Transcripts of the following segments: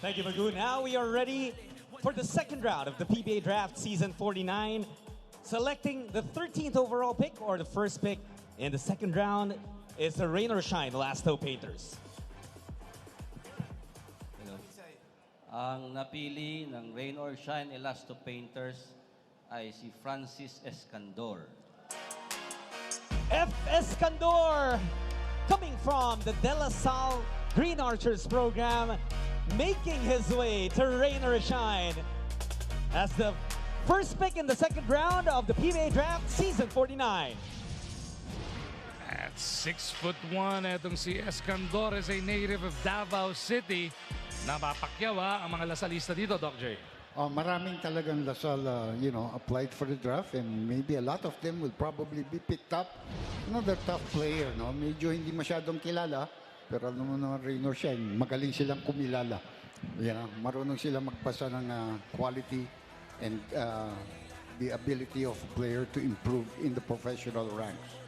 Thank you, Magoo. Now we are ready for the second round of the PBA Draft Season 49. Selecting the 13th overall pick or the first pick in the second round is the Rain or Shine Lasto Painters. Ang napili ng Rain or Shine Elasto Painters ay si Francis Escandor. F. Escandor, coming from the De La Salle Green Archers program, making his way to Rain or Shine as the first pick in the second round of the PBA Draft Season 49. At 6'1", etong si Escandor is a native of Davao City. Napapakyaw ang mga Lasalista dito, Doc J. Maraming talagang Lasal, applied for the draft and maybe a lot of them will probably be picked up. Another tough player, no? Medyo hindi masyadong kilala, pero alam mo naman, Rain or Shine, magaling silang kumilala. Marunong silang magpasa ng quality and the ability of a player to improve in the professional ranks.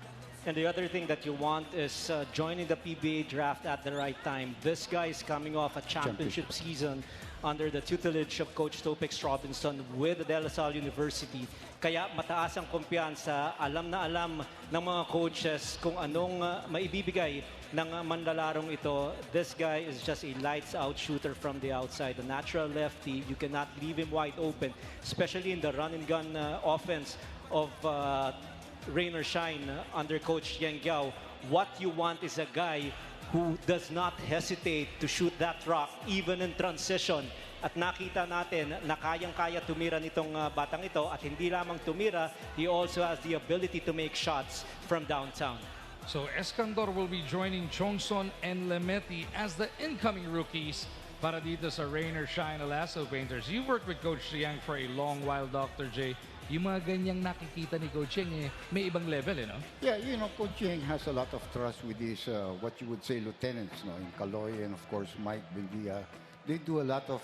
And the other thing that you want is joining the PBA draft at the right time. This guy is coming off a championship season under the tutelage of Coach Topix Robinson with the De La Salle University. Kaya mataas ang kumpiyansa, alam na alam ng mga coaches kung anong maibibigay ng manlalarong ito. This guy is just a lights-out shooter from the outside. A natural lefty, you cannot leave him wide open, especially in the run-and-gun offense of Rain or Shine under Coach Yang Giao. What you want is a guy who does not hesitate to shoot that rock even in transition. At nakita natin na kayang-kaya tumira nitong batang ito at hindi lamang tumira, he also has the ability to make shots from downtown. So Escandor will be joining Chongson and Lemeti as the incoming rookies para dito sa Rain or Shine Lasso Painters. You worked with Coach Yang for a long while, Dr. J. Yung mga ganyang nakikita ni Coach Yang, may ibang level, no? Yeah, Coach Yang has a lot of trust with his, what you would say, lieutenants, in Caloy and, of course, Mike Bendia. They do a lot of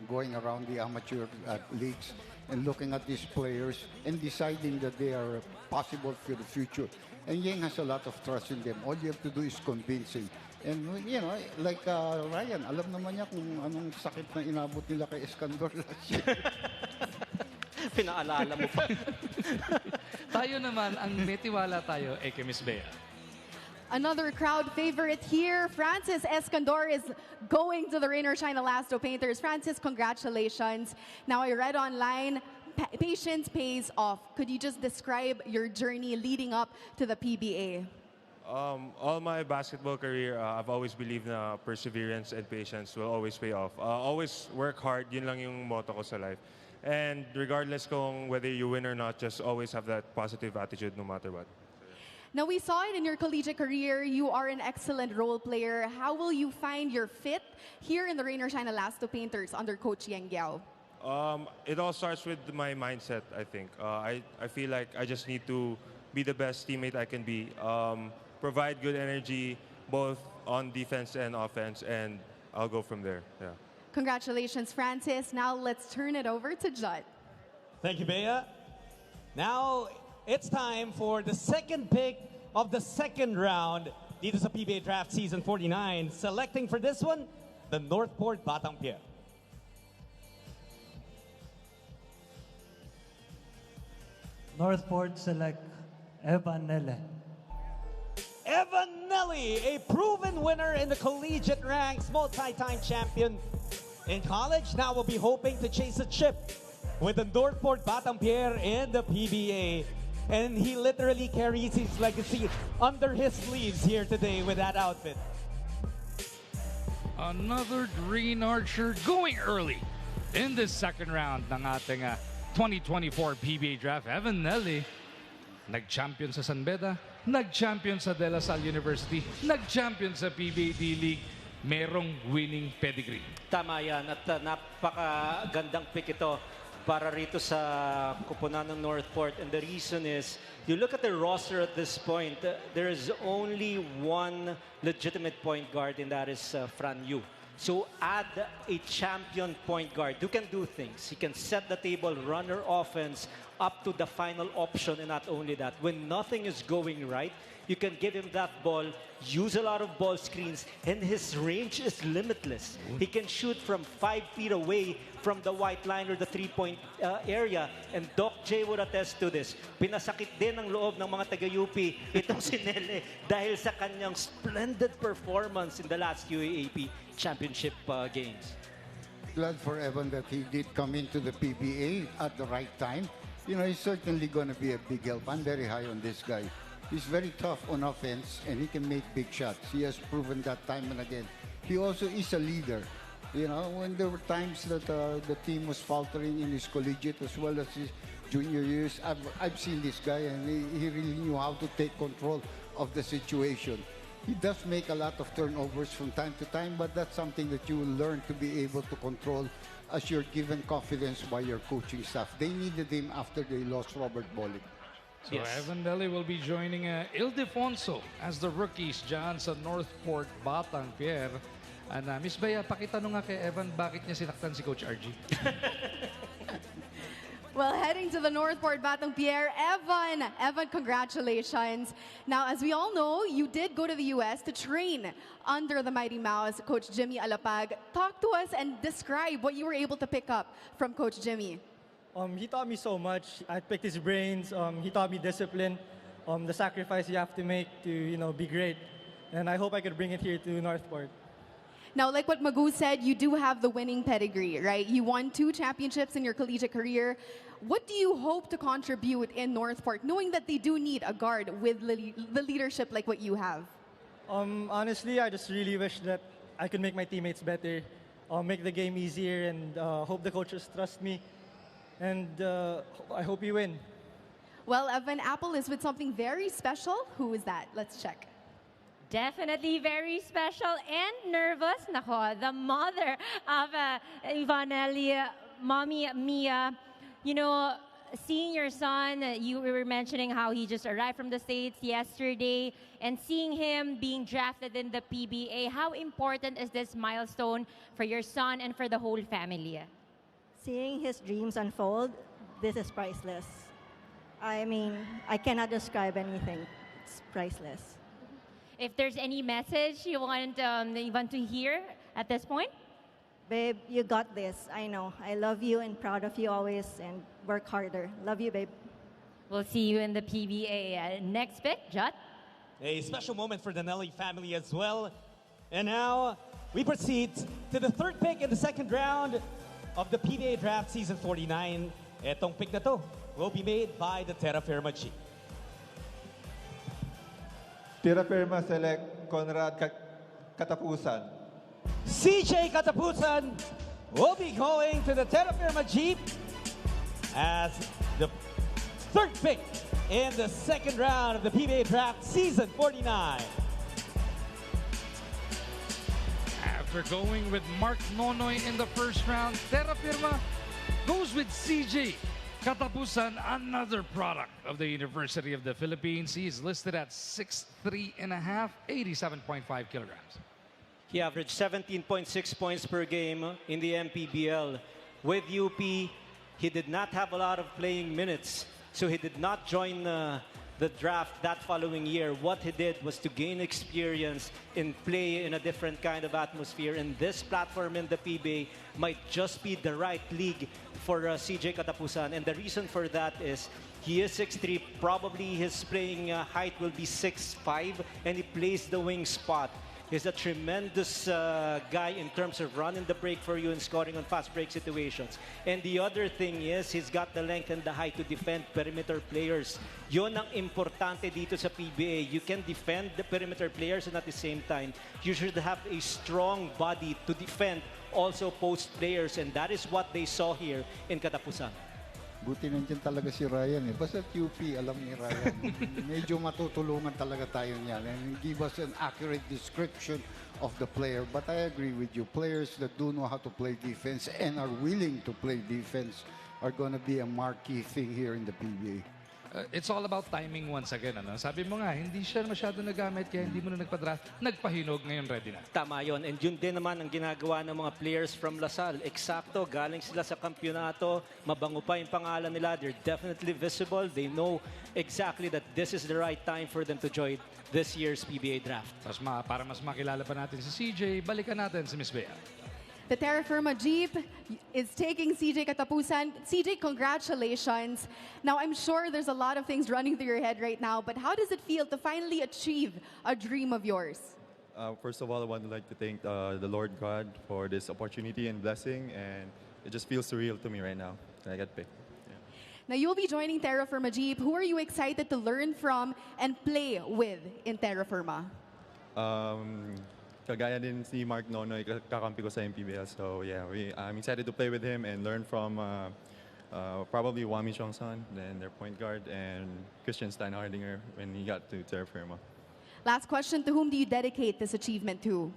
going around the amateur leagues and looking at these players and deciding that they are possible for the future. And Yang has a lot of trust in them. All you have to do is convince him. And, like Ryan, alam naman niya kung anong sakit na inabot nila kay Escandor last year. Pinaalala mo pa. Tayo naman, ang metiwala tayo ay kay Miss Bea. Another crowd favorite here, Francis Escandor is going to the Rain or Shine Elasto Painters. Francis, congratulations. Now I read online, patience pays off. Could you just describe your journey leading up to the PBA? All my basketball career, I've always believed na perseverance and patience will always pay off. Always work hard, yun lang yung motto ko sa life. And regardless kung whether you win or not, just always have that positive attitude no matter what. Now, we saw it in your collegiate career. You are an excellent role player. How will you find your fit here in the Rain or Shine Elasto Painters under Coach Yang Giao? It all starts with my mindset, I think. I feel like I just need to be the best teammate I can be, provide good energy both on defense and offense, and I'll go from there. Yeah. Congratulations, Francis. Now let's turn it over to Judd. Thank you, Bea. Now it's time for the second pick of the second round dito sa PBA Draft Season 49. Selecting for this one, the Northport Batang Pier. Northport select Evan Nele. Evan Nelly, a proven winner in the collegiate ranks, multi-time champion in college. Now will be hoping to chase a chip with the Northport Batang Pier in the PBA. And he literally carries his legacy under his sleeves here today with that outfit. Another Green Archer going early in this second round ng ating 2024 PBA Draft. Evan Nelly, nag-champion sa San Beda, nag-champion sa De La Salle University, nag-champion sa PBA D-League, merong winning pedigree. Tama yan at napakagandang pick ito para rito sa kupunan ng Northport. And the reason is, you look at the roster at this point, there is only one legitimate point guard and that is Fran Yu. So add a champion point guard who can do things. He can set the table, run her offense, up to the final option. And not only that, when nothing is going right, you can give him that ball, use a lot of ball screens, and his range is limitless. He can shoot from 5 feet away from the white line or the three-point area. And Doc J would attest to this. Pinasakit din ang loob ng mga taga-UP itong si Nele dahil sa kanyang splendid performance in the last UAAP championship games. Glad for Evan that he did come into the PBA at the right time. You know, he's certainly going to be a big help. I'm very high on this guy. He's very tough on offense, and he can make big shots. He has proven that time and again. He also is a leader. You know, when there were times that the team was faltering in his collegiate as well as his junior years, I've seen this guy, and he really knew how to take control of the situation. He does make a lot of turnovers from time to time, but that's something that you will learn to be able to control as you're given confidence by your coaching staff. They needed him after they lost Robert Bolick. So Evan Deli will be joining Ildefonso as the rookies dyan sa Northport, Batang Pier. And Miss Bea, pakitanong nga kay Evan, bakit niya sinaktan si Coach RG? Well, heading to the Northport Batang Pier, Evan, congratulations. Now, as we all know, you did go to the U.S. to train under the Mighty Mouse, Coach Jimmy Alapag. Talk to us and describe what you were able to pick up from Coach Jimmy. He taught me so much. I picked his brains. He taught me discipline, the sacrifice you have to make to, be great. And I hope I could bring it here to Northport. Now, like what Magoo said, you do have the winning pedigree, right? You won 2 championships in your collegiate career. What do you hope to contribute in Northport, knowing that they do need a guard with the leadership like what you have? Honestly, I just really wish that I could make my teammates better, make the game easier, and hope the coaches trust me. And I hope you win. Well, Evan, Apple is with something very special. Who is that? Let's check. Definitely very special and nervous. Nako, the mother of Ivanelli, Mommy Mia. You know, seeing your son, you were mentioning how he just arrived from the States yesterday, and seeing him being drafted in the PBA, how important is this milestone for your son and for the whole family? Seeing his dreams unfold, this is priceless. I mean, I cannot describe anything. It's priceless. If there's any message you want to hear at this point? Babe, you got this. I know. I love you and proud of you always, and work harder. Love you, babe. We'll see you in the PBA. Next pick, Jut. A special moment for the Nelly family as well. And now we proceed to the 3rd pick in the 2nd round of the PBA Draft Season 49. Etong pick na to will be made by the Terra Firma G. Terra Firma select Conrad Katapusan. CJ Katapusan will be going to the Terra Firma Jeep as the 3rd pick in the 2nd round of the PBA Draft Season 49. After going with Mark Nonoy in the 1st round, Terra Firma goes with CJ Katapusan, another product of the University of the Philippines. He is listed at 6'3.5", 87.5 kilograms. He averaged 17.6 points per game in the MPBL. With UP, he did not have a lot of playing minutes, so he did not join the draft that following year. What he did was to gain experience and play in a different kind of atmosphere. And this platform in the PBA might just be the right league for CJ Katapusan. And the reason for that is he is 6'3". Probably his playing height will be 6'5", and he plays the wing spot. He's a tremendous guy in terms of running the break for you and scoring on fast break situations. And the other thing is, he's got the length and the height to defend perimeter players. Yun ang importante dito sa PBA. You can defend the perimeter players, and at the same time, you should have a strong body to defend also post players. And that is what they saw here in Katapusan. Buti nandiyan talaga si Ryan eh. Basta UP, alam ni Ryan. Medyo matutulungan talaga tayo niyan and give us an accurate description of the player. But I agree with you. Players that do know how to play defense and are willing to play defense are going to be a marquee thing here in the PBA. It's all about timing once again. Ano? Sabi mo nga, hindi siya masyado nagamit kaya hindi mo na nagpa-draft. Nagpahinog, ngayon ready na. Tama yun. And yun din naman ang ginagawa ng mga players from Lasal. Eksakto, galing sila sa kampyonato. Mabango pa yung pangalan nila. They're definitely visible. They know exactly that this is the right time for them to join this year's PBA draft. Para mas makilala pa natin si CJ, balikan natin si Miss Bea. The Terra Firma Jeep is taking CJ Katapusan. CJ, congratulations. Now, I'm sure there's a lot of things running through your head right now, but how does it feel to finally achieve a dream of yours? First of all, I would like to thank the Lord God for this opportunity and blessing, and it just feels surreal to me right now that I got picked. Yeah. Now, you'll be joining Terra Firma Jeep. Who are you excited to learn from and play with in Terra Firma? Kagaya din si Mark Nonoy, kakampi ko sa PBA. So yeah, I'm excited to play with him and learn from probably Wami Chongson, then their point guard, and Christian Steinhardinger when he got to Terra Firma. Last question, to whom do you dedicate this achievement to?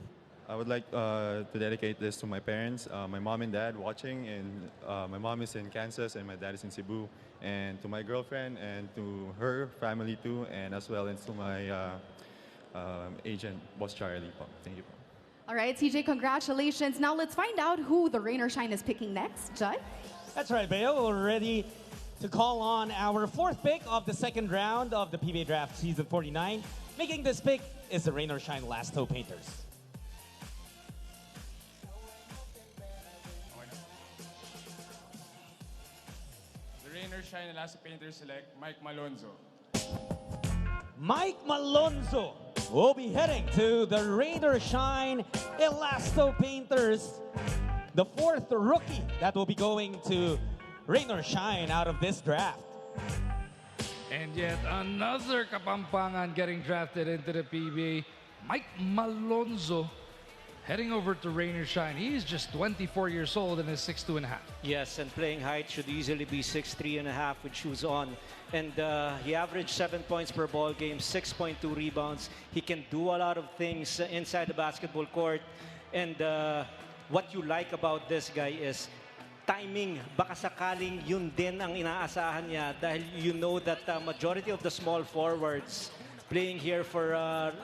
I would like to dedicate this to my parents, my mom and dad watching, and my mom is in Kansas and my dad is in Cebu, and to my girlfriend and to her family too, and as well as to my agent, Boss Charlie. Thank you. All right, CJ, congratulations. Now let's find out who the Rain or Shine is picking next. Judd? That's right, Bea. We're ready to call on our fourth pick of the second round of the PBA Draft Season 49. Making this pick is the Rain or Shine Last Toe Painters. The Rain or Shine Last Toe Painters select Mike Malonzo. Mike Malonzo will be heading to the Rain or Shine Elasto Painters, the fourth rookie that will be going to Rain or Shine out of this draft. And yet another Kapampangan getting drafted into the PBA, Mike Malonzo, heading over to Rain or Shine. He's just 24 years old and is 6'2.5". Yes, and playing height should easily be 6'3.5" with shoes on. And he averaged 7 points per ball game, 6.2 rebounds. He can do a lot of things inside the basketball court. And what you like about this guy is timing. Baka sakaling yun din ang inaasahan niya dahil you know that majority of the small forwards playing here for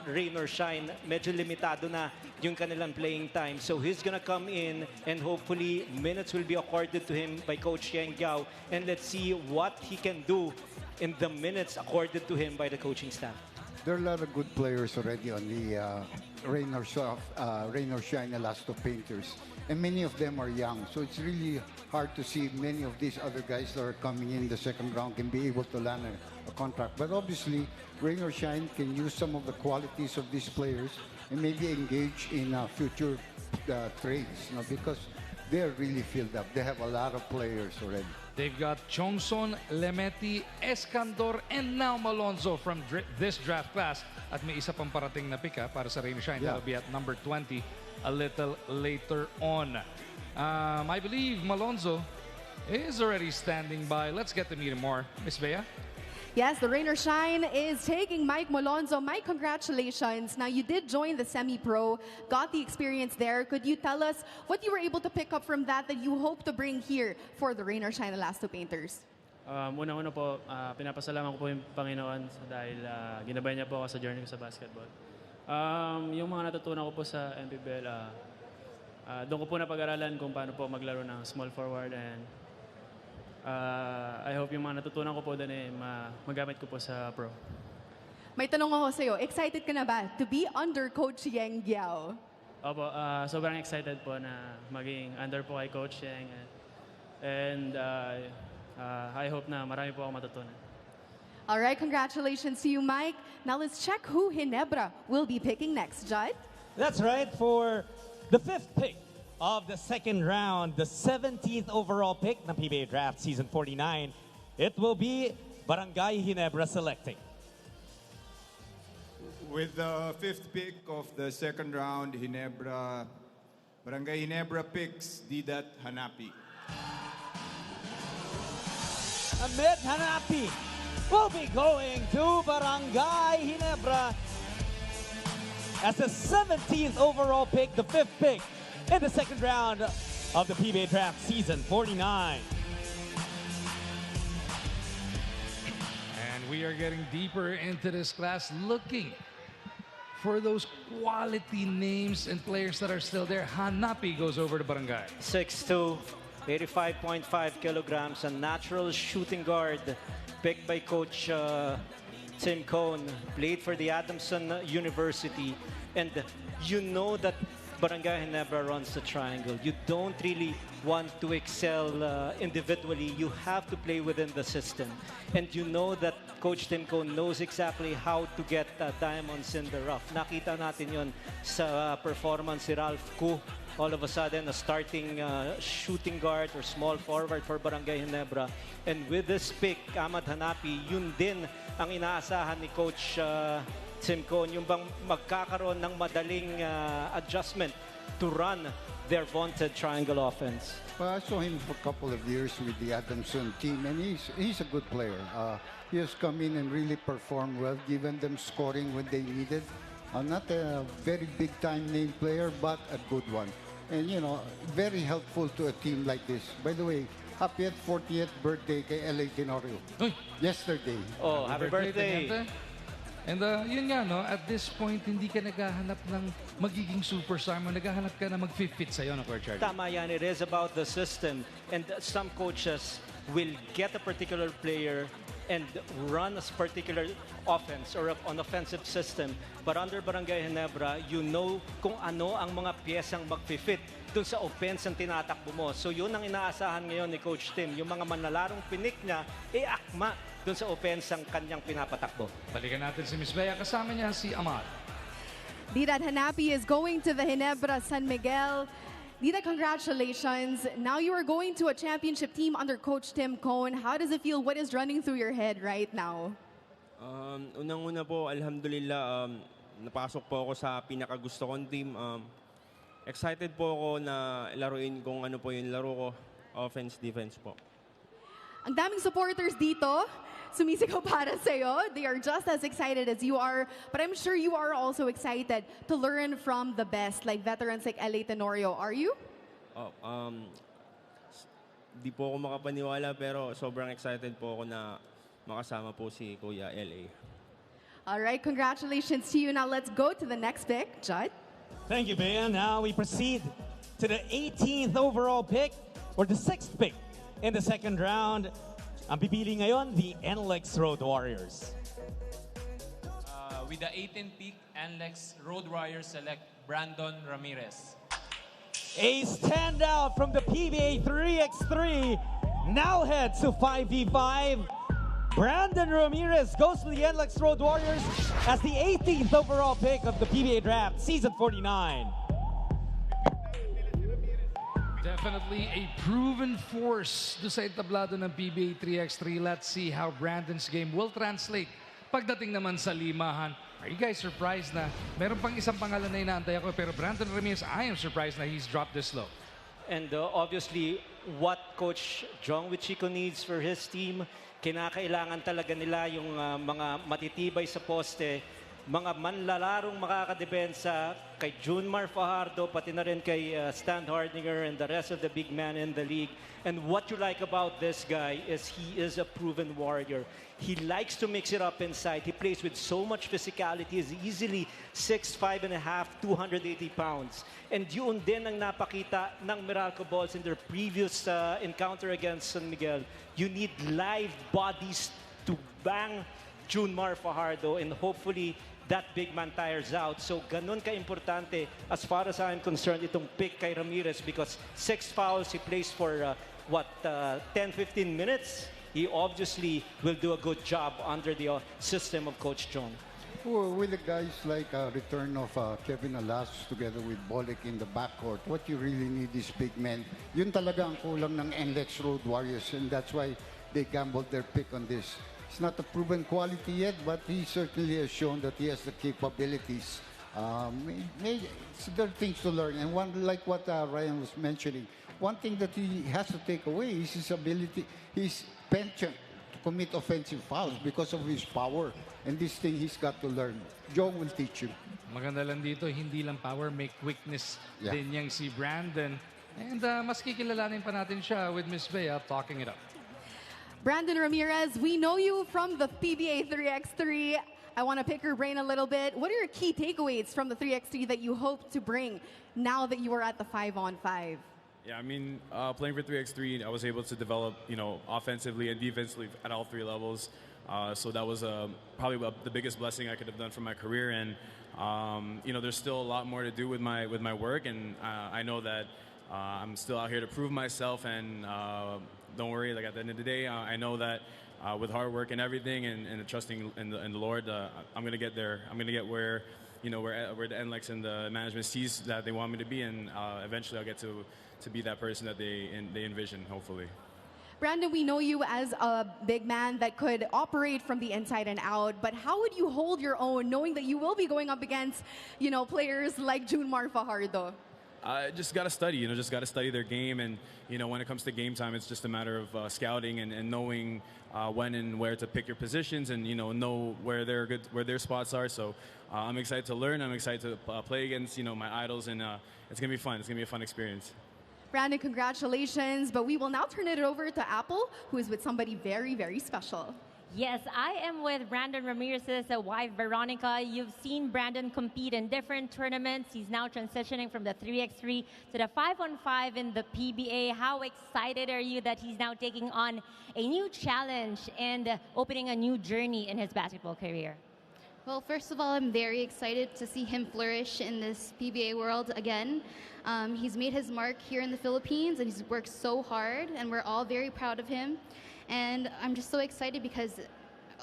Rain or Shine, medyo limitado na yung kanilang playing time. So he's gonna come in and hopefully minutes will be accorded to him by Coach Yang Giao. And let's see what he can do in the minutes accorded to him by the coaching staff. There are a lot of good players already on the Rain or Shine Elasto Painters. And many of them are young. So it's really hard to see many of these other guys that are coming in the second round can be able to land a contract. But obviously, Rain or Shine can use some of the qualities of these players and maybe engage in future trades, because they're really filled up. They have a lot of players already. They've got Chongson, Lemeti, Escandor, and now Malonzo from this draft class. At may isa pang parating na pick para sa Rain or Shine. Yeah. That'll be at number 20 a little later on. I believe Malonzo is already standing by. Let's get to meet him more. Miss Bea? Yes, the Rain or Shine is taking Mike Malonzo. Mike, congratulations. Now, you did join the semi-pro, got the experience there. Could you tell us what you were able to pick up from that you hope to bring here for the Rain or Shine Elasto Painters? Una-una po, pinapasalamat ko po yung Panginoon dahil ginabay niya po ako sa journey ko sa basketball. Yung mga natutunan ko po sa MPBL, doon ko po napag-aralan kung paano po maglaro ng small forward, and I hope yung mga natutunan ko po doon magamit ko po sa pro. May tanong ako sa'yo, excited ka na ba to be under Coach Yang Giao? Opo, sobrang excited po na maging under po kay Coach Yang, and I hope na marami po ako matutunan. All right, congratulations to you, Mike. Now let's check who Ginebra will be picking next, Judd. That's right, for the fifth pick of the second round, the 17th overall pick ng PBA Draft Season 49, it will be Barangay Ginebra selecting. With the fifth pick of the second round, Barangay Ginebra picks Didat Hanapi. Ahmed Hanapi will be going to Barangay Ginebra as the 17th overall pick, the fifth pick in the second round of the PBA Draft Season 49. we are getting deeper into this class, looking for those quality names and players that are still there. Hanapi goes over to Barangay. 6'2", 85.5 kilograms, a natural shooting guard picked by Coach Tim Cone, played for the Adamson University. And you know that Barangay Ginebra runs the triangle. You don't really want to excel individually. You have to play within the system. And you know that Coach Tim Cone knows exactly how to get diamonds in the rough. Nakita natin yon sa performance ni Ralph Koo. All of a sudden, a starting shooting guard or small forward for Barangay Ginebra. And with this pick, Ahmad Hanapi, yun din ang inaasahan ni Coach Tim Cone, yung bang magkakaroon ng madaling adjustment to run their vaunted triangle offense. Well, I saw him for a couple of years with the Adamson team, and he's a good player. He has come in and really performed well, given them scoring when they needed. Not a very big-time name player, but a good one. And, you know, very helpful to a team like this. By the way, happy 40th birthday kay L.A. Tenorio. Yesterday. Oh, happy birthday. And yun nga, no, at this point, hindi ka naghahanap ng magiging superstar mo. Naghahanap ka na mag-fit sa'yo, no, Coach Charlie? Tama yan. It is about the system. And some coaches will get a particular player and run a particular offense or an offensive system. But under Barangay Ginebra, you know kung ano ang mga piyesang mag-fit dun sa offense ang tinatakbo mo. So yun ang inaasahan ngayon ni Coach Tim. Yung mga manlalarong pinik niya, akma dun sa offense ang kanyang pinapatakbo. Balikan natin si Miss Bea. Kasama niya si Amar. Dida Hanapi is going to the Ginebra San Miguel. Dida, congratulations. Now you are going to a championship team under Coach Tim Cone. How does it feel? What is running through your head right now? Unang-una po, alhamdulillah, napasok po ako sa pinakagusto kong team. Excited po ako na laruin kung ano po yung laro ko, offense, defense po. Ang daming supporters dito, sumisigaw para sa'yo. They are just as excited as you are. But I'm sure you are also excited to learn from the best, like veterans like L.A. Tenorio. Are you? Di po ako makapaniwala pero sobrang excited po ako na makasama po si Kuya L.A. All right, congratulations to you. Now let's go to the next pick, Judd. Thank you, Bea. Now we proceed to the 18th overall pick, or the 6th pick in the second round. Ang pipili ngayon, the NLEX Road Warriors. With the 18th pick, NLEX Road Warriors select Brandon Ramirez. A standout from the PBA 3x3 now heads to 5v5. Brandon Ramirez goes to the NLEX Road Warriors as the 18th overall pick of the PBA draft, season 49. Definitely a proven force do sa entablado ng PBA 3x3. Let's see how Brandon's game will translate pagdating naman sa limahan. Are you guys surprised na meron pang isang pangalan na inaantay ako, pero Brandon Ramirez, I am surprised na he's dropped this low. And obviously, what Coach John Wichico needs for his team, kinakailangan talaga nila yung mga matitibay sa poste, mga manlalarong makakadepensa kay Junmar Fajardo, pati na rin kay Stan Hardinger and the rest of the big men in the league. And what you like about this guy is he is a proven warrior. He likes to mix it up inside. He plays with so much physicality. He's easily 6'5 and a half, 280 pounds. And yun din ang napakita ng Meralco Balls in their previous encounter against San Miguel. You need live bodies to bang Junmar Fajardo, and hopefully that big man tires out. So ganun ka-importante as far as I'm concerned itong pick kay Ramirez, because 6 fouls, he plays for 10-15 minutes. He obviously will do a good job under the system of Coach John. Well, with the guys like return of Kevin Alas together with Bolek in the backcourt, what you really need is big men. Yun talaga ang kulang ng NLEX Road Warriors, and that's why they gambled their pick on this. It's not a proven quality yet, but he certainly has shown that he has the capabilities. There are things to learn, and one, like what Ryan was mentioning, one thing that he has to take away is his ability, his penchant to commit offensive fouls because of his power. And this thing he's got to learn. Joe will teach you. Maganda lang dito, hindi lang power, may quickness din yang si Brandon. And mas kikilalanin pa natin siya with Miss Bea talking it up. Brandon Ramirez, we know you from the PBA 3x3. I want to pick your brain a little bit. What are your key takeaways from the 3x3 that you hope to bring now that you are at the 5-on-5? Yeah, I mean, playing for 3x3, I was able to develop, offensively and defensively at all three levels. So that was probably the biggest blessing I could have done for my career. And there's still a lot more to do with my work, and I know that I'm still out here to prove myself. And don't worry, like at the end of the day, I know that with hard work and everything, and trusting in the Lord, I'm gonna get there. I'm gonna get where where the NLEX and the management sees that they want me to be, and eventually I'll get to be that person that they envision, hopefully. Brandon, we know you as a big man that could operate from the inside and out, but how would you hold your own knowing that you will be going up against, players like Junmar Fajardo? Just got to study, just got to study their game. And, when it comes to game time, it's just a matter of scouting and knowing when and where to pick your positions, and, know where their spots are. So I'm excited to learn. I'm excited to play against, my idols, and it's going to be fun. It's going to be a fun experience. Brandon, congratulations. But we will now turn it over to Apple, who is with somebody very, very special. Yes, I am with Brandon Ramirez's wife, Veronica. You've seen Brandon compete in different tournaments. He's now transitioning from the 3x3 to the 5-on-5 in the PBA. How excited are you that he's now taking on a new challenge and opening a new journey in his basketball career? Well, first of all, I'm very excited to see him flourish in this PBA world again. He's made his mark here in the Philippines, and he's worked so hard, and we're all very proud of him. And I'm just so excited because,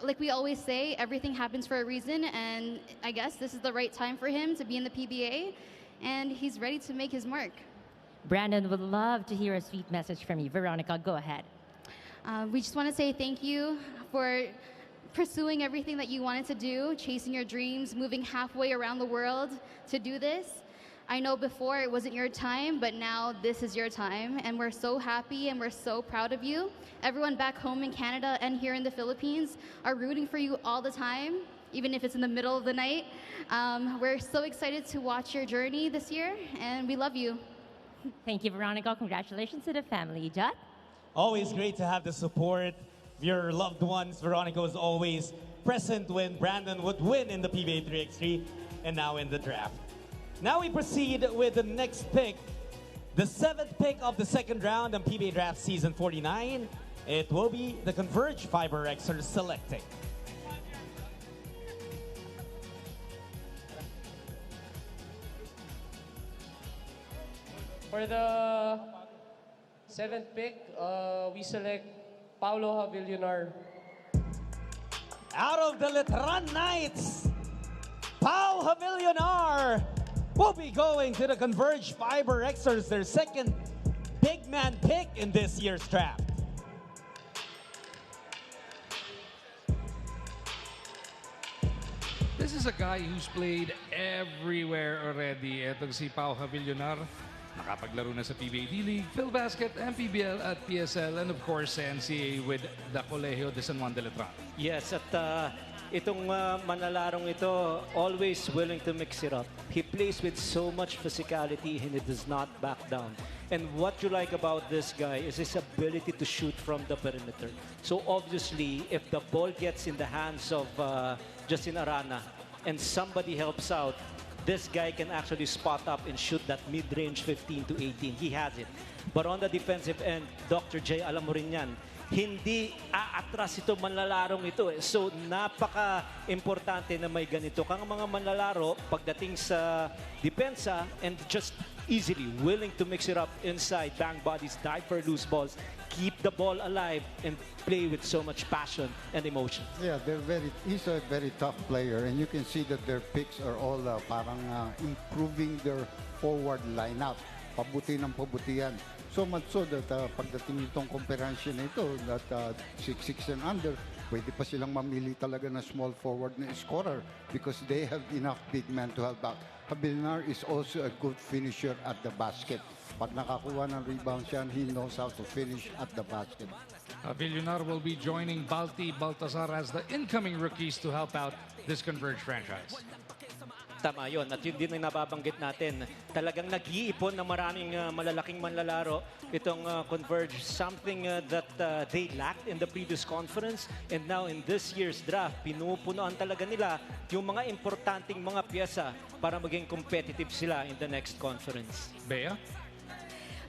like we always say, everything happens for a reason, and I guess this is the right time for him to be in the PBA, and he's ready to make his mark. Brandon would love to hear a sweet message from you. Veronica, go ahead. We just want to say thank you for pursuing everything that you wanted to do, chasing your dreams, moving halfway around the world to do this. I know before it wasn't your time, but now this is your time, and we're so happy and we're so proud of you. Everyone back home in Canada and here in the Philippines are rooting for you all the time, even if it's in the middle of the night. We're so excited to watch your journey this year, and we love you. Thank you, Veronica. Congratulations to the family. Jud? Always great to have the support of your loved ones. Veronica was always present when Brandon would win in the PBA 3x3 and now in the draft. Now we proceed with the next pick, the 7th pick of the second round on PBA Draft Season 49. It will be the Converge Fiber Xers selecting. For the 7th pick, we select Paulo Havillonar. Out of the Letran Knights, Pau Havillonar will be going to the Converge Fiber Xers, their second big man pick in this year's draft. This is a guy who's played everywhere already. Etong si Pau Havillonar, nakapaglaro na sa PBA D-League, PhilBasket, and PBL at PSL, and of course sa NCAA with the Colegio de San Juan de Letran. Yes, at itong manalarong ito, always willing to mix it up. He plays with so much physicality and he does not back down. And what you like about this guy is his ability to shoot from the perimeter. So obviously, if the ball gets in the hands of Justin Arana and somebody helps out, this guy can actually spot up and shoot that mid-range 15 to 18. He has it. But on the defensive end, Dr. J, alam mo rin yan, hindi aatras ito manlalarong ito. So napaka-importante na may ganito kang mga manlalaro pagdating sa depensa and just easily willing to mix it up inside, bang bodies, dive for loose balls, keep the ball alive, and play with so much passion and emotion. Yeah, he's a very tough player, and you can see that their picks are all parang improving their forward lineup. Pabuti ng pabuti yan. So much so that pagdating itong komperensya na ito, that 6'6" and under, pwede pa silang mamili talaga ng small forward na scorer because they have enough big men to help out. Havillonar is also a good finisher at the basket. Pag nakakuha ng rebound siya, he knows how to finish at the basket. Havillonar will be joining Balti Baltazar as the incoming rookies to help out this Converge franchise. Tama yun. At yun din ang nababanggit natin. Talagang nag-iipon ng maraming malalaking manlalaro itong Converge. Something that they lacked in the previous conference. And now in this year's draft, pinupunuan talaga nila yung mga importanteng mga pyesa para maging competitive sila in the next conference. Bea?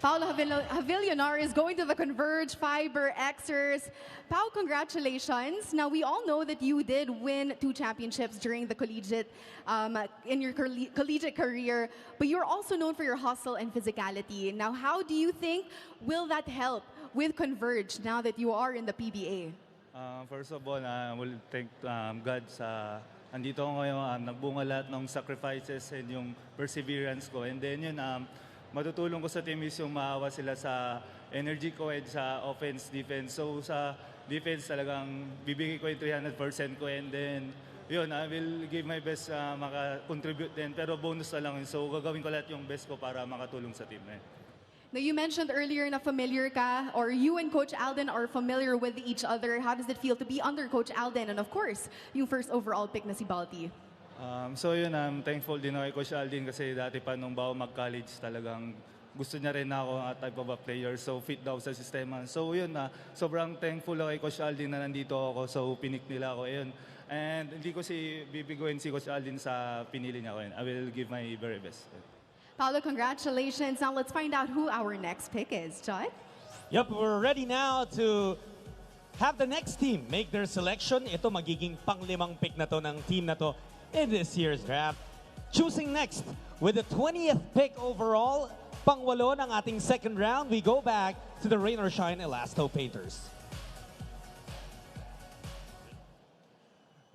Paolo Havillonar is going to the Converge Fiber Xers. Pao, congratulations. Now, we all know that you did win 2 championships during the collegiate, in your collegiate career, but you're also known for your hustle and physicality. Now, how do you think will that help with Converge now that you are in the PBA? First of all, I will thank God sa andito ako ngayon. Nagbunga lahat ng sacrifices and yung perseverance ko. And then yun, matutulong ko sa team is yung maawa sila sa energy ko and sa offense, defense. So sa defense talagang bibigay ko yung 300% ko and then yun, I will give my best maka-contribute din. Pero bonus na lang yun. So gagawin ko lahat yung best ko para makatulong sa team na yun. Now, you mentioned earlier na familiar ka, or you and Coach Alden are familiar with each other. How does it feel to be under Coach Alden? And of course, yung first overall pick na si Balti. So yun, I'm thankful din ako kay Coach Aldin kasi dati pa nung bago mag-college talagang gusto niya rin ako type of a player. So fit daw sa sistema. So yun, sobrang thankful ako kay Coach Aldin na nandito ako. So pinik nila ako. Yun. And hindi ko bibiguin si Coach Aldin sa pinili niya ako. I will give my very best. Paolo, congratulations. Now let's find out who our next pick is. John? Yep, we're ready now to have the next team make their selection. Ito magiging pang-5 pick na to ng team na to in this year's draft. Choosing next with the 20th pick overall, pang-8 ng ating second round, we go back to the Rain or Shine Elasto Painters.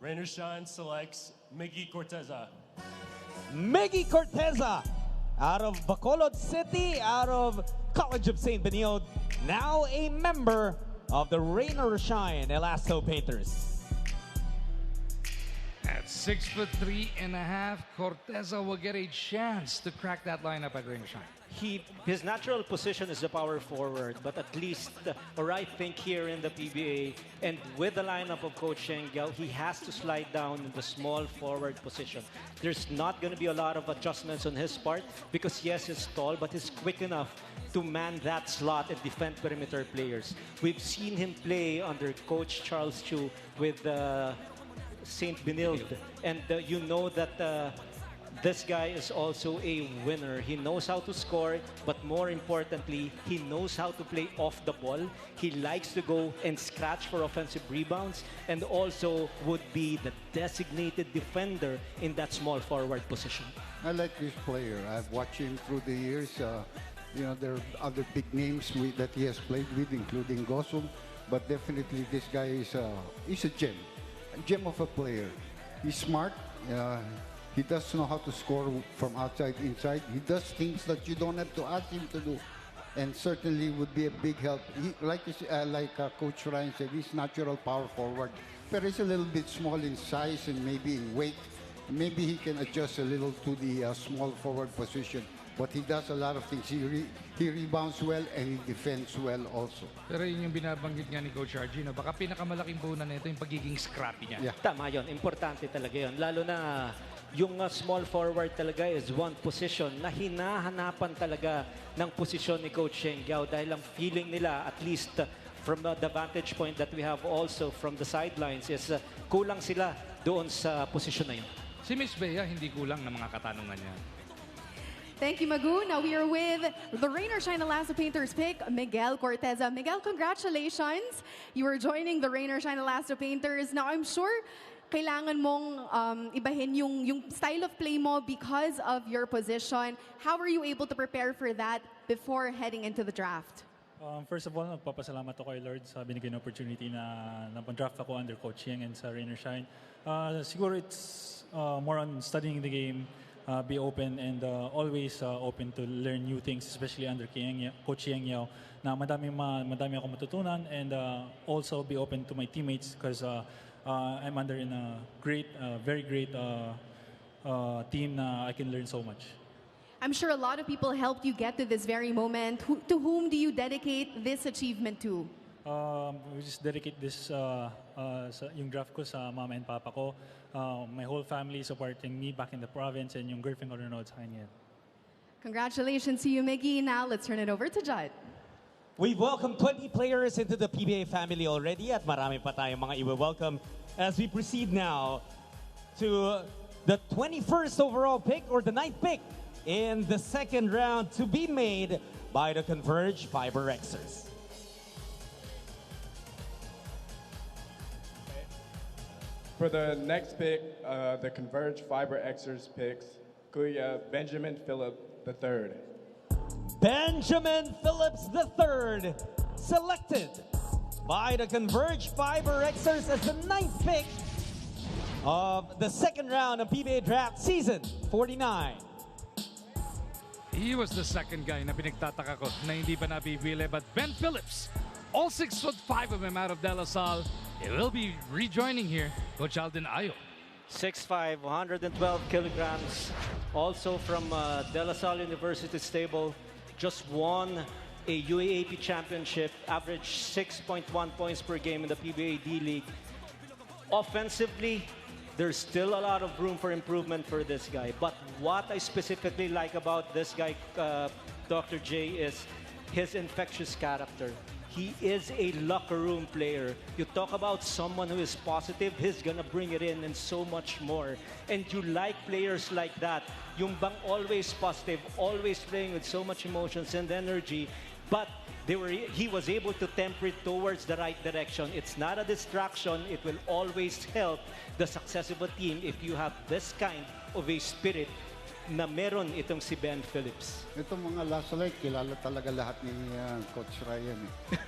Rain or Shine selects Miggy Corteza. Miggy Corteza out of Bacolod City, out of College of St. Benilde, now a member of the Rain or Shine Elasto Painters. At 6'3.5", Corteza will get a chance to crack that lineup at Rain or Shine. His natural position is the power forward, but at least, or I think here in the PBA, and with the lineup of Coach Shengyao, he has to slide down in the small forward position. There's not going to be a lot of adjustments on his part because yes, he's tall, but he's quick enough to man that slot and defend perimeter players. We've seen him play under Coach Charles Chu with St. Benilde, and you know that this guy is also a winner. He knows how to score, but more importantly, he knows how to play off the ball. He likes to go and scratch for offensive rebounds, and also would be the designated defender in that small forward position. I like this player. I've watched him through the years. You know, there are other big names that he has played with, including Gosum, but definitely this guy is a gem of a player. He's smart. He does know how to score from outside inside. He does things that you don't have to ask him to do, and certainly would be a big help. Like Coach Ryan said, he's natural power forward, but he's a little bit small in size and maybe in weight. Maybe he can adjust a little to the small forward position. But he does a lot of things. He rebounds well and he defends well also. Pero yun yung binabanggit nga ni Coach RG, no? Baka pinakamalaking puhunan nito yung pagiging scrappy niya. Yeah. Tama yun. Importante talaga yun. Lalo na yung small forward talaga is one position na hinahanapan talaga ng posisyon ni Coach Shengyao dahil ang feeling nila, at least from the vantage point that we have also from the sidelines, is kulang sila doon sa posisyon na yun. Si Miss Bea, hindi kulang ng mga katanungan niya. Thank you, Magu. Now we are with the Rain or Shine Elasto Painters pick, Miguel Corteza. Miguel, congratulations. You are joining the Rain or Shine Elasto Painters. Now, I'm sure kailangan mong ibahin yung style of play mo because of your position. How were you able to prepare for that before heading into the draft? First of all, nagpapasalamat ako kay Lord sa binigay na opportunity na napan-draft ako under Coach Yang and sa Rain or Shine. Siguro it's more on studying the game, be open and always open to learn new things, especially under Coach Yang Yao, na madami ako matutunan, and also be open to my teammates because I'm under in a great, very great team na I can learn so much. I'm sure a lot of people helped you get to this very moment. To whom do you dedicate this achievement to? we just dedicate this, yung draft ko sa mama and papa ko. My whole family supporting me back in the province and yung girlfriend ko nanonood sa akin. Congratulations to you, Miggy. Now let's turn it over to Judd. We've welcomed 20 players into the PBA family already at marami pa tayong mga i-welcome as we proceed now to the 21st overall pick or the 9th pick in the second round to be made by the Converge Fiber Xers. For the next pick, the Converge Fiber Xers picks Kuya Benjamin Phillip III. Benjamin Phillips III, selected by the Converge Fiber Xers as the 9th pick of the second round of PBA Draft Season 49. He was the second guy na pinagtataka ko na hindi pa nabibili, but Ben Phillips, all 6'5" of him out of De La Salle, he will be rejoining here Coach Alden Ayo. 6'5", 112 kilograms, also from De La Salle University stable, just won a UAAP championship, averaged 6.1 points per game in the PBA D-League. Offensively, there's still a lot of room for improvement for this guy. But what I specifically like about this guy, Dr. J, is his infectious character. He is a locker room player. You talk about someone who is positive, he's gonna bring it in and so much more. And you like players like that. Yung bang always positive, always playing with so much emotions and energy, but he was able to temper it towards the right direction. It's not a distraction. It will always help the success of a team if you have this kind of a spirit na meron itong si Ben Phillips. Itong mga last light, kilala talaga lahat ni Coach Ryan.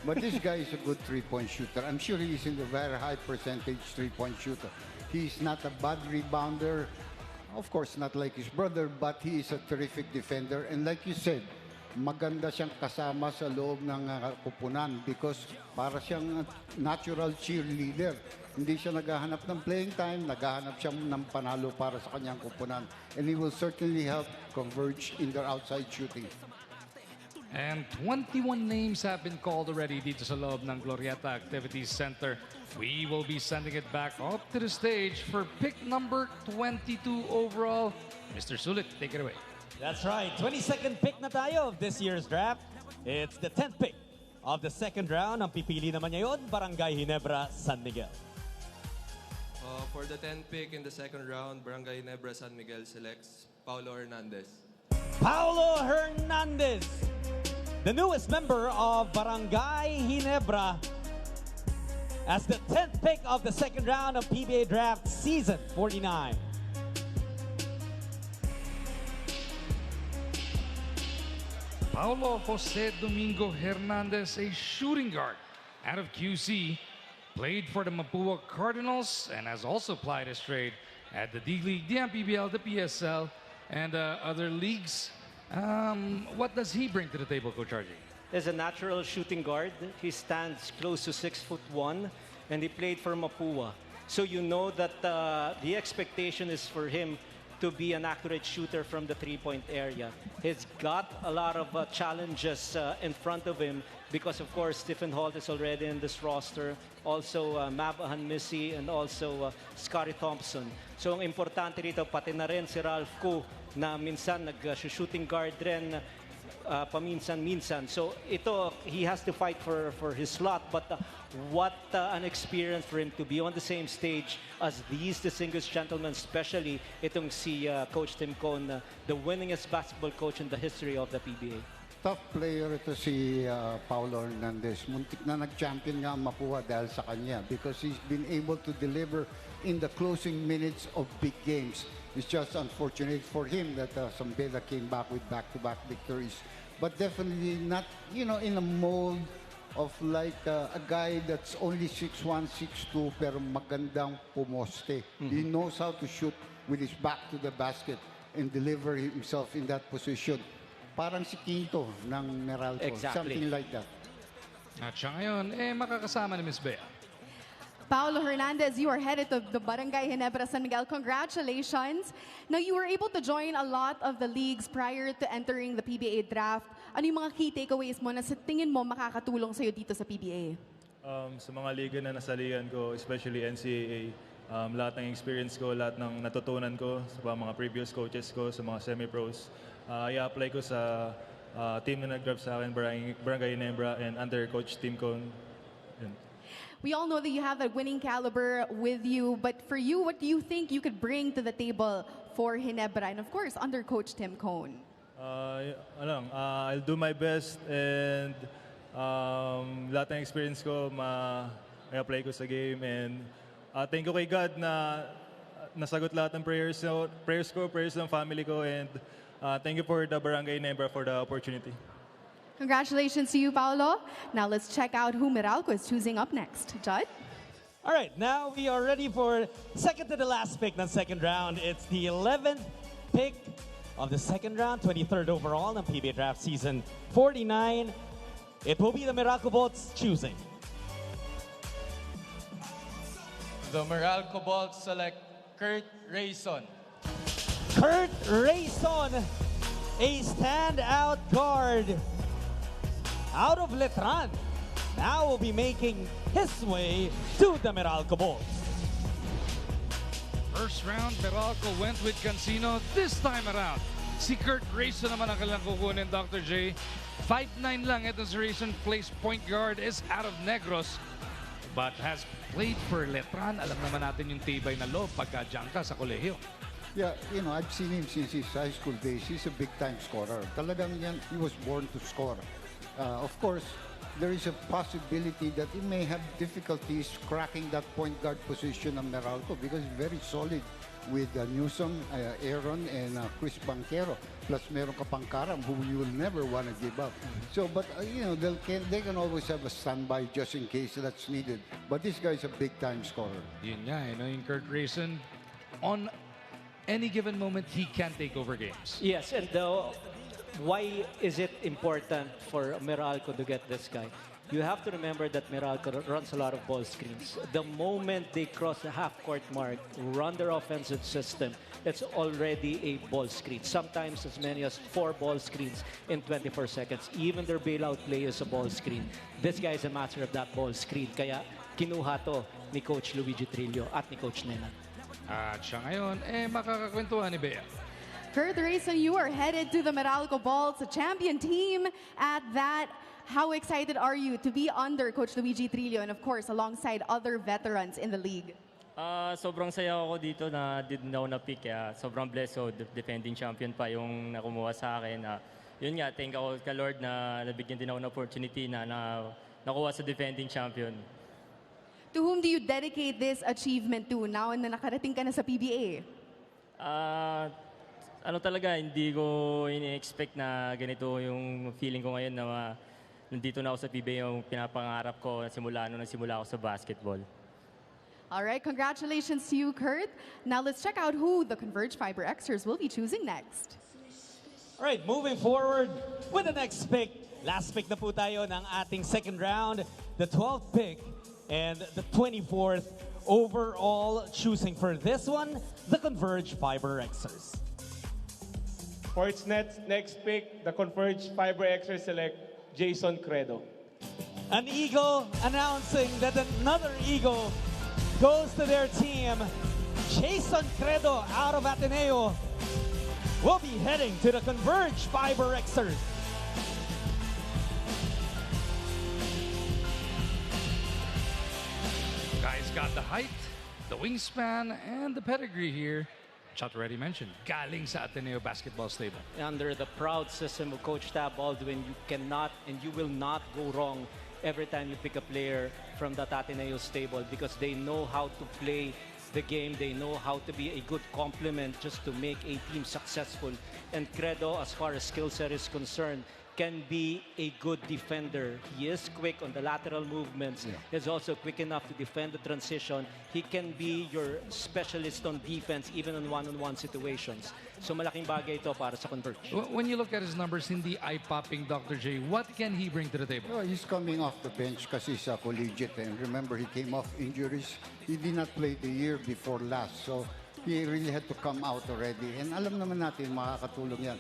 But this guy is a good three-point shooter. I'm sure he's in the very high percentage three-point shooter. He's not a bad rebounder. Of course, not like his brother, but he is a terrific defender. And like you said, maganda siyang kasama sa loob ng kupunan because para siyang natural cheerleader. Hindi siya naghahanap ng playing time, naghahanap siya ng panalo para sa kanyang kupunan. And he will certainly help Converge in their outside shooting. And 21 names have been called already dito sa loob ng Glorieta Activities Center. We will be sending it back up to the stage for pick number 22 overall. Mr. Sulit, take it away. That's right. 22nd pick na tayo of this year's draft. It's the 10th pick of the second round. Ang pipili naman niya yun, Barangay Ginebra, San Miguel. For the 10th pick in the second round, Barangay Ginebra, San Miguel selects Paulo Hernandez. Paulo Hernandez, the newest member of Barangay Ginebra, as the 10th pick of the second round of PBA Draft Season 49. Paulo Jose Domingo Hernandez, a shooting guard out of QC, played for the Mapua Cardinals and has also plied his trade at the D-League, the MPBL, the PSL, and other leagues. What does he bring to the table, Coach RJ? He's a natural shooting guard. He stands close to 6'1", and he played for Mapua. So you know that the expectation is for him to be an accurate shooter from the three-point area. He's got a lot of challenges in front of him because, of course, Stephen Holt is already in this roster. Also, Mab Ahanmisi and also Scotty Thompson. So, ang importante rito, pati na rin si Ralph Koo na minsan nag-shooting guard rin paminsan-minsan. So, ito, he has to fight for his slot. But what an experience for him to be on the same stage as these distinguished gentlemen, especially itong si Coach Tim Cone, the winningest basketball coach in the history of the PBA. Tough player ito si Paulo Hernandez. Muntik na nag-champion nga ang Mapua dahil sa kanya because he's been able to deliver in the closing minutes of big games. It's just unfortunate for him that Zambeda came back with back-to-back victories. But definitely not, in a mold of like a guy that's only 6'1", 6'2", pero magandang pumoste. He knows how to shoot with his back to the basket and deliver himself in that position. Parang si Quinto ng Meralco. Exactly. Something like that. At siya ngayon, makakasama ni Ms. Bea. Paulo Hernandez, you are headed to the Barangay Ginebra San Miguel. Congratulations. Now, you were able to join a lot of the leagues prior to entering the PBA draft. Ano yung mga key takeaways mo na sa tingin mo makakatulong sa'yo dito sa PBA? Sa mga liga na nasalihan ko, especially NCAA, lahat ng experience ko, lahat ng natutunan ko sa mga previous coaches ko, sa mga semi-pros, i-apply ko sa team na nag-draft sa akin, Barangay Ginebra, and under Coach Tim Cone. Yun. We all know that you have that winning caliber with you, but for you, what do you think you could bring to the table for Ginebra and of course under Coach Tim Cone? I'll do my best and lahat ng experience ko ma-apply ko sa game, and thank you kay God na nasagot lahat ng prayers ko, prayers ng family ko, and thank you for the Barangay Ginebra for the opportunity. Congratulations to you, Paolo. Now let's check out who Meralco is choosing up next. Judd? All right, now we are ready for second to the last pick ng second round. It's the 11th pick of the second round, 23rd overall ng PBA Draft Season 49. It will be the Meralco Bolts choosing. The Meralco Bolts select Kurt Rayson. Kurt Rayson, a standout guard out of Letran, now will be making his way to the Meralco Bolts. First round, Meralco went with Cancino. This time around, si Kurt Rayson naman ang kailangang kukunin, Dr. J. 5'9" lang itong si Rayson, plays point guard, is out of Negros, but has played for Letran. Alam naman natin yung tibay na loob pagka dyan ka sa kolehiyo. Yeah, I've seen him since his high school days. He's a big-time scorer. Talagang yan, he was born to score. Of course, there is a possibility that he may have difficulties cracking that point guard position of Meralco because he's very solid with Newsom, Aaron, and Chris Banquero. Plus, meron ka pang Karam who you will never want to give up. So, but, they can always have a standby just in case that's needed. But this guy is a big-time scorer. Yun nga, yung Kurt Rayson, on any given moment, he can take over games. Yes, and why is it important for Meralco to get this guy? You have to remember that Meralco runs a lot of ball screens. The moment they cross the half-court mark, run their offensive system, it's already a ball screen. Sometimes as many as 4 ball screens in 24 seconds. Even their bailout play is a ball screen. This guy is a master of that ball screen. Kaya kinuha to ni Coach Luigi Trillo at ni Coach Nena. At siya ngayon, makakakwentuhan ni Bea. Kurt Rayson, you are headed to the Meralco Bolts, a champion team at that. How excited are you to be under Coach Luigi Trillo and of course alongside other veterans in the league? Sobrang saya ako dito na didn't ako na-pick. Sobrang blessed. So, defending champion pa yung nakumuha sa akin. Yun nga, thank ako ka Lord na nabigyan din ako ng opportunity na nakuha sa defending champion. To whom do you dedicate this achievement to now na nakarating ka na sa PBA? Talaga, hindi ko ini-expect na ganito yung feeling ko ngayon na nandito na ako sa PBA, yung pinapangarap ko nung nagsimula ako sa basketball. All right, congratulations to you, Kurt. Now let's check out who the Converge Fiber Xers will be choosing next. All right, moving forward with the next pick. Last pick na po tayo ng ating second round, the 12th pick and the 24th overall, choosing for this one, the Converge Fiber Xers. For its next pick, the Converge Fiber Xers select Jason Credo. An Eagle announcing that another Eagle goes to their team. Jason Credo out of Ateneo will be heading to the Converge Fiber Xers. Guy's got the height, the wingspan, and the pedigree here. Chat already mentioned, galing sa Ateneo basketball stable. Under the proud system of Coach Tab Baldwin, you cannot and you will not go wrong every time you pick a player from that Ateneo stable because they know how to play the game. They know how to be a good complement just to make a team successful. And Credo, as far as skill set is concerned, can be a good defender. He is quick on the lateral movements. Yeah. He's also quick enough to defend the transition. He can be your specialist on defense even on one-on-one situations. So malaking bagay ito para sa Converge. When you look at his numbers, hindi eye-popping, Dr. J. What can he bring to the table? Well, he's coming off the bench kasi he's a collegiate. And remember, he came off injuries. He did not play the year before last. So he really had to come out already. And alam naman natin, makakatulong yan.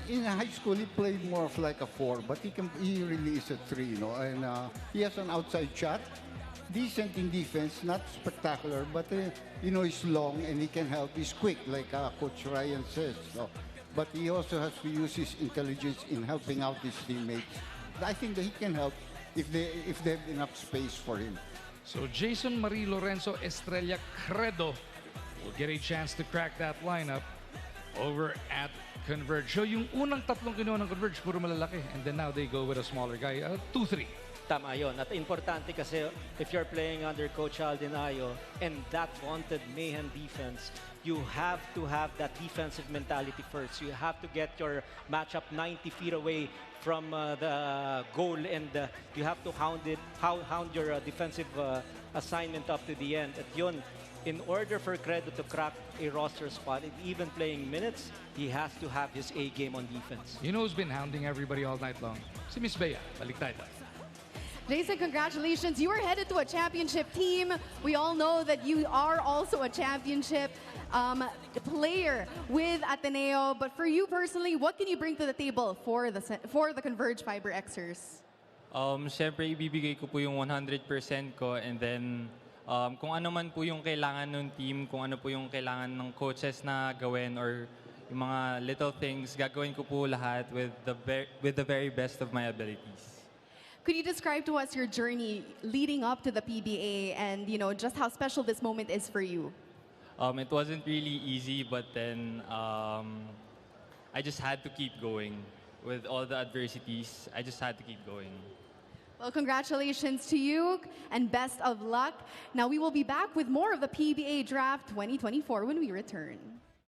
in high school he played more of like a 4, but he really is a 3, you know, and he has an outside shot, decent in defense, not spectacular, but you know, he's long and he can help. He's quick, like Coach Ryan says. So, but he also has to use his intelligence in helping out his teammates. I think that he can help if they have enough space for him. So Jason Marie Lorenzo Estrella Credo will get a chance to crack that lineup over at Converge. So yung unang tatlong kinuha ng Converge, puro malalaki. And then now they go with a smaller guy, 2-3. Tama yun. At importante kasi if you're playing under Coach Alden Ayo and that vaunted mayhem defense, you have to have that defensive mentality first. You have to get your matchup 90 feet away from the goal, and you have to hound your defensive assignment up to the end. At yun, in order for Credo to crack a roster spot, and even playing minutes, he has to have his A game on defense. You know who's been hounding everybody all night long? Si Miss Bea. Balik tayo. Jason, congratulations. You are headed to a championship team. We all know that you are also a championship player with Ateneo. But for you personally, what can you bring to the table for the Converge Fiber Xers? Siyempre, ibibigay ko po yung 100% ko, and then kung ano man po yung kailangan ng team, kung ano po yung kailangan ng coaches na gawin, or yung mga little things, gagawin ko po lahat with the very best of my abilities. Could you describe to us your journey leading up to the PBA and, you know, just how special this moment is for you? It wasn't really easy, but then I just had to keep going. With all the adversities, I just had to keep going. Well, congratulations to you and best of luck. Now we will be back with more of the PBA Draft 2024 when we return.